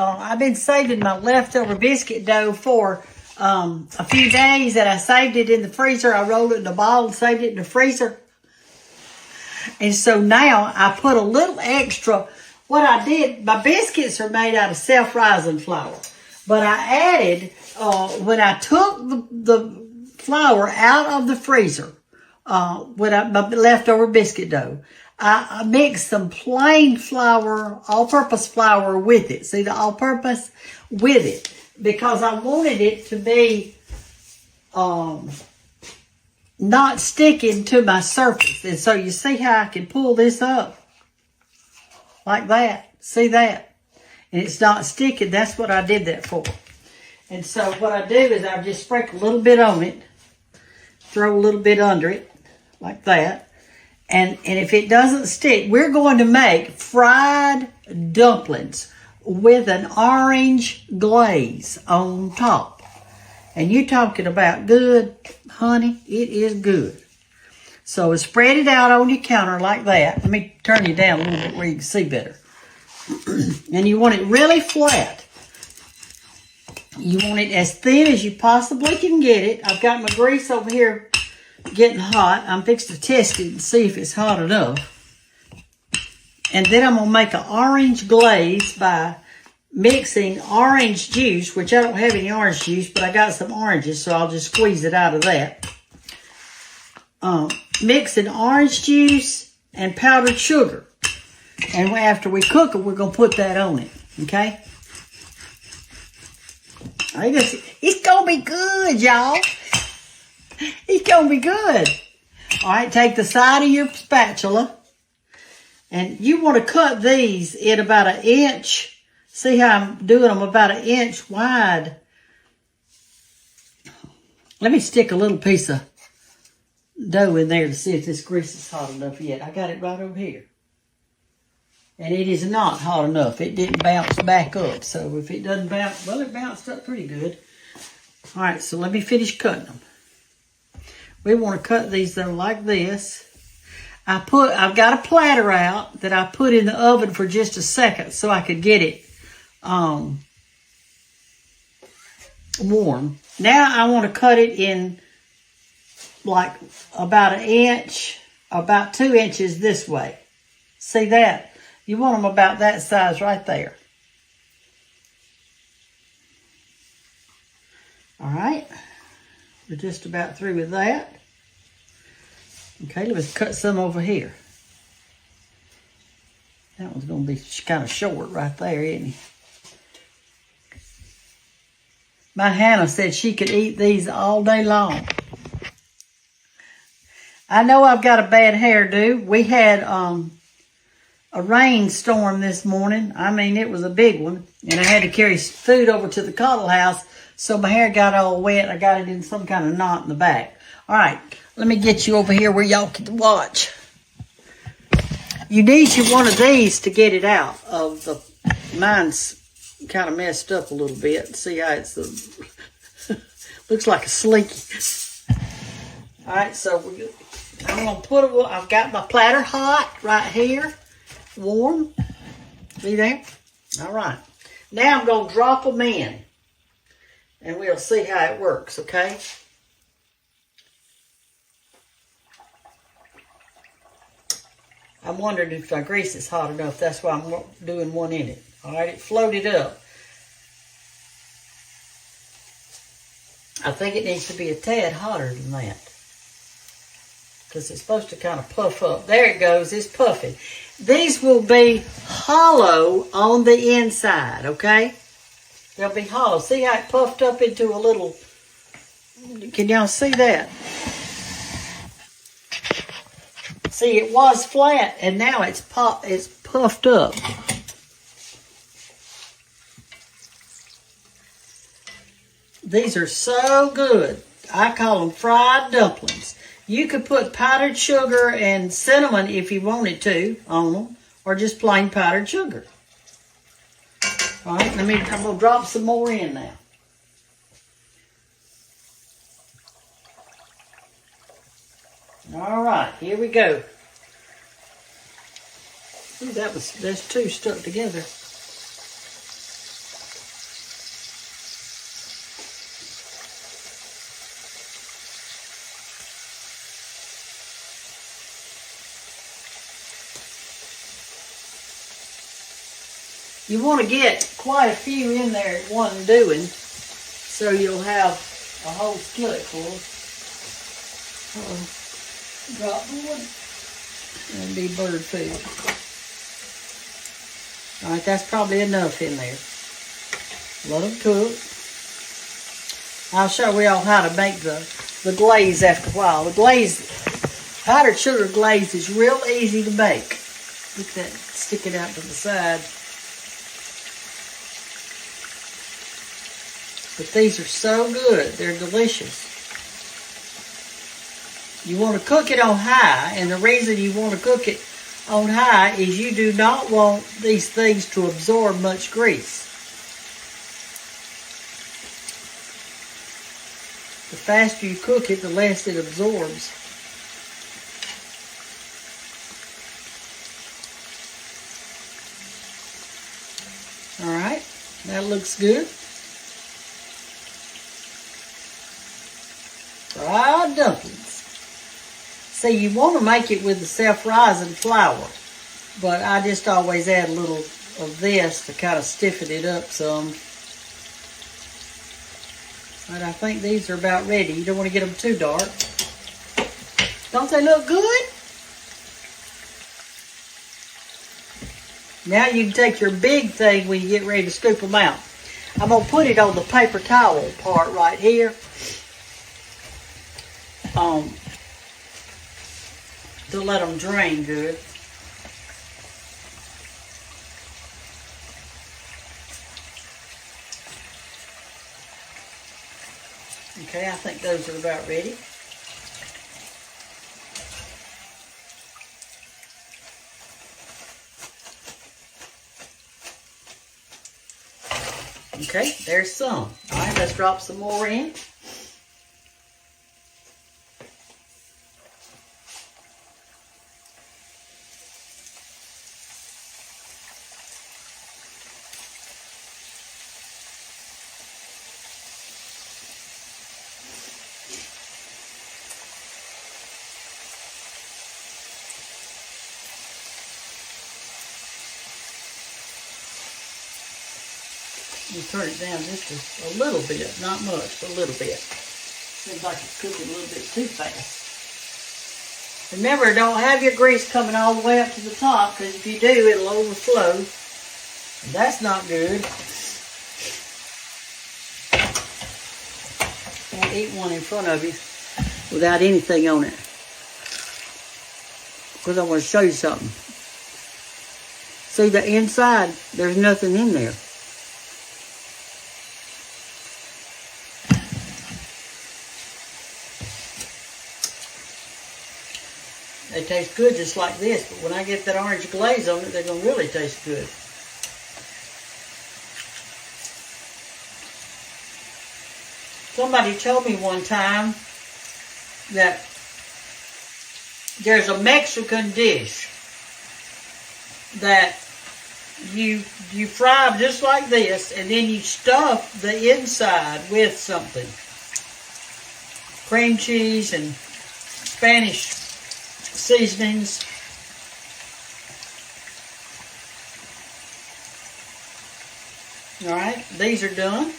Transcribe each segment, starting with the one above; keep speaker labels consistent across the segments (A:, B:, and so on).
A: I've been saving my leftover biscuit dough for a few days, and I saved it in the freezer. I rolled it in a ball and saved it in the freezer. And so now I put a little extra. What I did, my biscuits are made out of self-rising flour. But I added, when I took the flour out of the freezer, my leftover biscuit dough, I mixed some plain flour, all-purpose flour with it. See the all-purpose with it. Because I wanted it to be not sticking to my surface. And so you see how I can pull this up like that. See that? And it's not sticking. That's what I did that for. And so what I do is I just sprinkle a little bit on it. Throw a little bit under it like that. And if it doesn't stick, we're going to make fried dumplings with an orange glaze on top. And you talking about good, honey, it is good. So spread it out on your counter like that. Let me turn you down a little bit where you can see better. And you want it really flat. You want it as thin as you possibly can get it. I've got my grease over here getting hot. I'm fixing to test it and see if it's hot enough. And then I'm going to make an orange glaze by mixing orange juice, which I don't have any orange juice, but I got some oranges, so I'll just squeeze it out of that. Mixing orange juice and powdered sugar. And after we cook it, we're going to put that on it, okay? It's going to be good, y'all. It's going to be good. All right, take the side of your spatula. And you want to cut these in about 1 inch. See how I'm doing them about 1 inch wide. Let me stick a little piece of dough in there to see if this grease is hot enough yet. I got it right over here. And it is not hot enough. It didn't bounce back up. So if it doesn't bounce, well, it bounced up pretty good. All right, so let me finish cutting them. We want to cut these though like this. I've got a platter out that I put in the oven for just a second so I could get it warm. Now I want to cut it in like about 1 inch, about 2 inches this way. See that? You want them about that size right there. All right. We're just about through with that. Okay, let's cut some over here. That one's going to be kind of short right there, isn't it? My Hannah said she could eat these all day long. I know I've got a bad hairdo. We had a rainstorm this morning. I mean, it was a big one. And I had to carry food over to the Cottle house, so my hair got all wet. I got it in some kind of knot in the back. All right, let me get you over here where y'all can watch. You need one of these to get it out of the... Mine's kind of messed up a little bit. See how it's... looks like a slinky. All right, so I'm going to put it... I've got my platter hot right here. Warm. See there? All right. Now I'm going to drop them in. And we'll see how it works, okay? I'm wondering if my grease is hot enough. That's why I'm doing one in it. All right, it floated up. I think it needs to be a tad hotter than that. Because it's supposed to kind of puff up. There it goes. It's puffing. These will be hollow on the inside, okay? They'll be hollow. See how it puffed up into a little... Can y'all see that? See, it was flat, and now it's puffed up. These are so good. I call them fried dumplings. You could put powdered sugar and cinnamon if you wanted to on them, or just plain powdered sugar. All right, I'm going to drop some more in now. All right, here we go. Ooh, there's two stuck together. You want to get quite a few in there at one doing, so you'll have a whole skillet full. Drop one. That'd be bird food. All right, that's probably enough in there. Let them cook. I'll show y'all how to make the glaze after a while. The glaze, powdered sugar glaze, is real easy to make. Look at that sticking out to the side. But these are so good. They're delicious. You want to cook it on high, and the reason you want to cook it on high is you do not want these things to absorb much grease. The faster you cook it, the less it absorbs. All right, that looks good. Fried dumplings. See, you want to make it with the self-rising flour, but I just always add a little of this to kind of stiffen it up some. But I think these are about ready. You don't want to get them too dark. Don't they look good? Now you can take your big thing when you get ready to scoop them out. I'm going to put it on the paper towel part right here. To let them drain good. Okay, I think those are about ready. Okay, there's some. All right, let's drop some more in. You turn it down just a little bit, not much, but a little bit. Seems like it's cooking a little bit too fast. Remember, don't have your grease coming all the way up to the top, because if you do, it'll overflow. And that's not good. Can't eat one in front of you without anything on it. Because I want to show you something. See the inside, there's nothing in there. They taste good just like this, but when I get that orange glaze on it, they're going to really taste good. Somebody told me one time that there's a Mexican dish that you fry just like this, and then you stuff the inside with something. Cream cheese and Spanish seasonings. All right, these are done.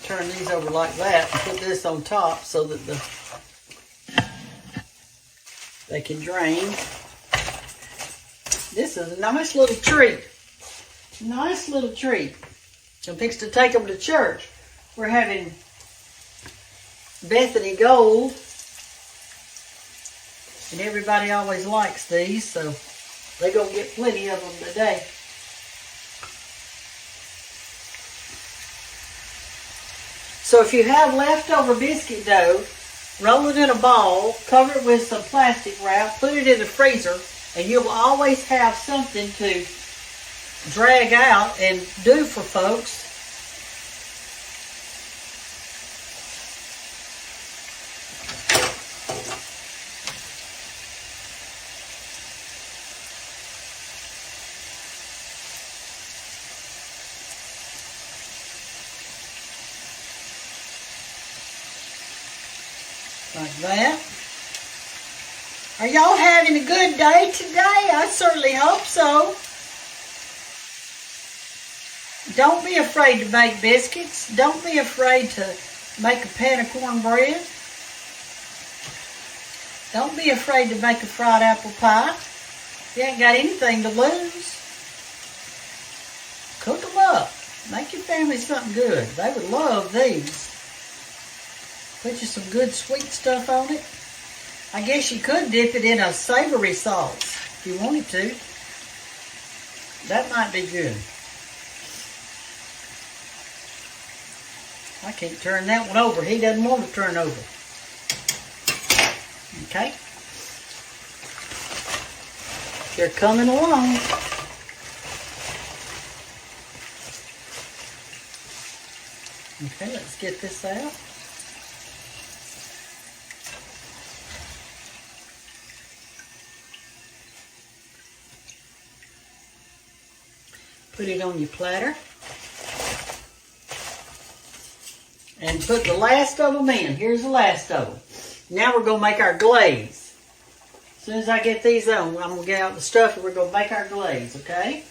A: Turn these over like that and put this on top so that they can drain. This is a nice little treat. Nice little treat. I'm fixing to take them to church. We're having Bethany Gold. And everybody always likes these, so they're going to get plenty of them today. So if you have leftover biscuit dough, roll it in a ball, cover it with some plastic wrap, put it in the freezer, and you'll always have something to drag out and do for folks. Like that. Are y'all having a good day today? I certainly hope so. Don't be afraid to make biscuits. Don't be afraid to make a pan of cornbread. Don't be afraid to make a fried apple pie. You ain't got anything to lose. Cook them up. Make your family something good. They would love these. Put you some good sweet stuff on it. I guess you could dip it in a savory sauce if you wanted to. That might be good. I can't turn that one over. He doesn't want to turn over. Okay. They're coming along. Okay, let's get this out. Put it on your platter. And put the last of them in. Here's the last of them. Now we're going to make our glaze. As soon as I get these on, I'm going to get out the stuff and we're going to make our glaze, okay?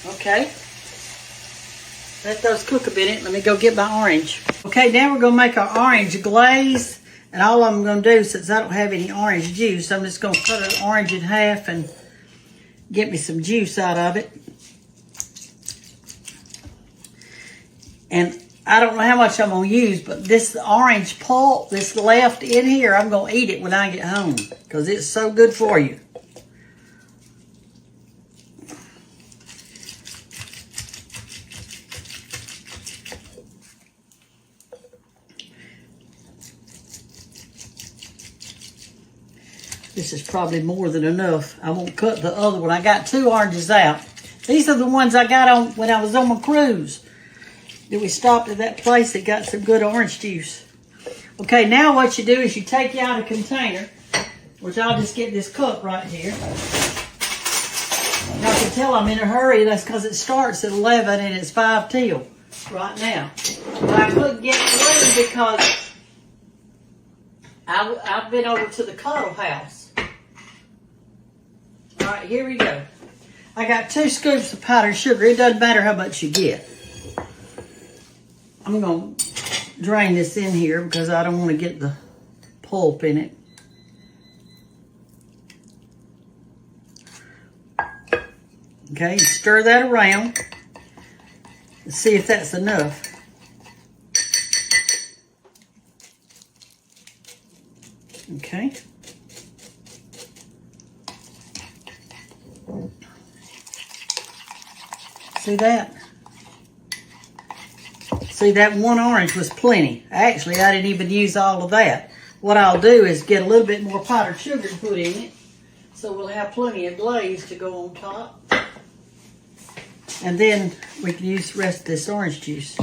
A: Okay. Let those cook a minute. Let me go get my orange. Okay, now we're going to make our orange glaze. And all I'm going to do, since I don't have any orange juice, I'm just going to cut an orange in half and get me some juice out of it. And I don't know how much I'm going to use, but this orange pulp that's left in here, I'm going to eat it when I get home because it's so good for you. This is probably more than enough. I won't cut the other one. I got 2 oranges out. These are the ones I got on when I was on my cruise. Then we stopped at that place that got some good orange juice. Okay, now what you do is you take you out a container, which I'll just get this cup right here. Y'all can tell I'm in a hurry. That's because it starts at 11 and it's 5 till right now. But I couldn't get through because I've been over to the Cottle house. All right, here we go. I got 2 scoops of powdered sugar. It doesn't matter how much you get. I'm going to drain this in here because I don't want to get the pulp in it. Okay, stir that around. Let's see if that's enough. Okay. See that? See, that 1 orange was plenty. Actually, I didn't even use all of that. What I'll do is get a little bit more powdered sugar to put in it, so we'll have plenty of glaze to go on top. And then we can use the rest of this orange juice.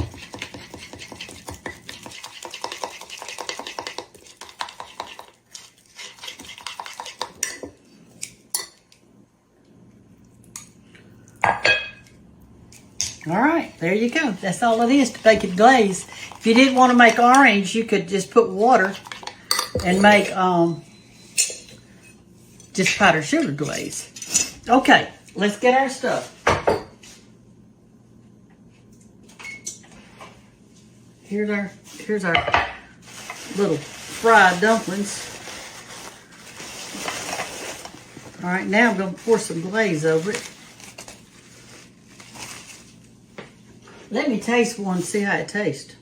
A: All right, there you go. That's all it is to make it glaze. If you didn't want to make orange, you could just put water and make just powdered sugar glaze. Okay, let's get our stuff. Here's our little fried dumplings. All right, now I'm going to pour some glaze over it. Let me taste one and see how it tastes.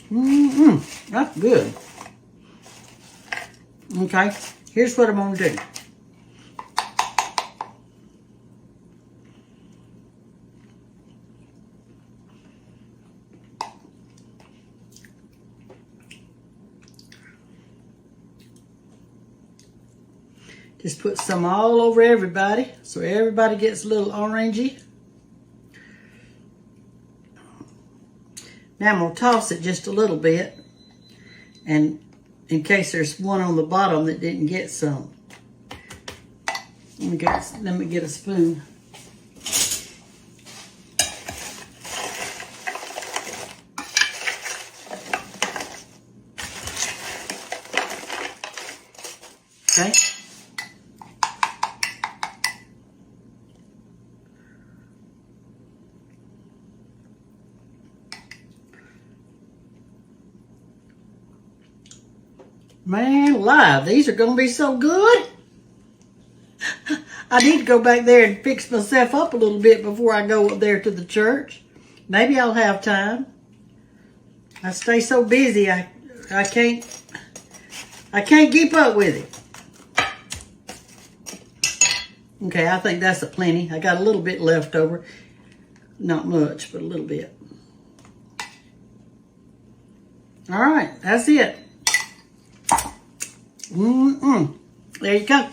A: That's good. Okay, here's what I'm going to do. Just put some all over everybody, so everybody gets a little orangey. Now I'm going to toss it just a little bit, and in case there's one on the bottom that didn't get some. Let me get a spoon. Okay. Man alive, these are going to be so good. I need to go back there and fix myself up a little bit before I go up there to the church. Maybe I'll have time. I stay so busy, I can't keep up with it. Okay, I think that's a plenty. I got a little bit left over. Not much, but a little bit. All right, that's it. There you go.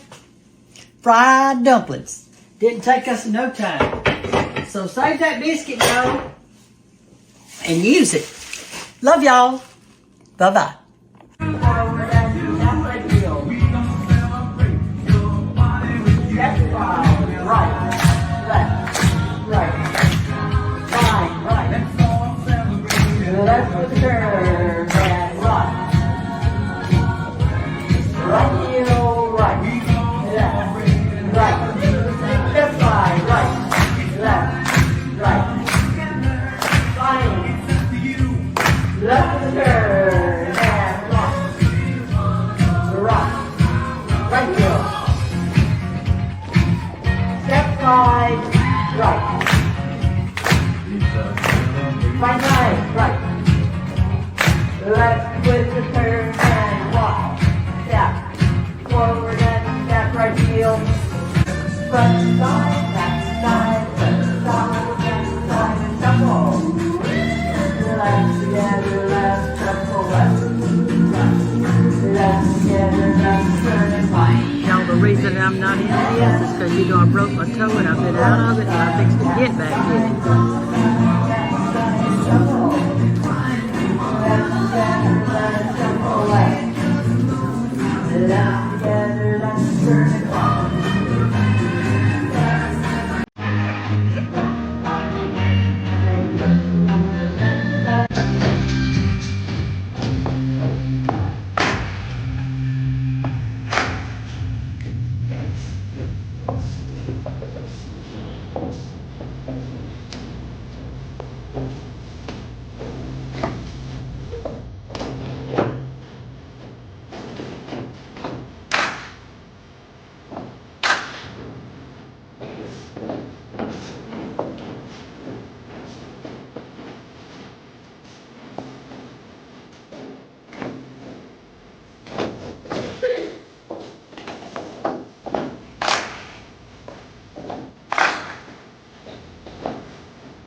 A: Fried dumplings. Didn't take us no time. So save that biscuit dough and use it. Love y'all. Bye-bye. Left with the turn and right. Right heel, right. Left, right. Left side, right. Left, right. Fine. Left with the turn and right. Right. Right heel. Step side, right. Fine side, right. Left with the turn and walk. Step forward and step right heel. Front side, back side, front side, back side, and shuffle. Left together, left, shuffle, left, left. Left together, left, turn and right. Now the reason I'm not in it yet is because you know I broke my toe and I've been out of it and I fixed to get back in it.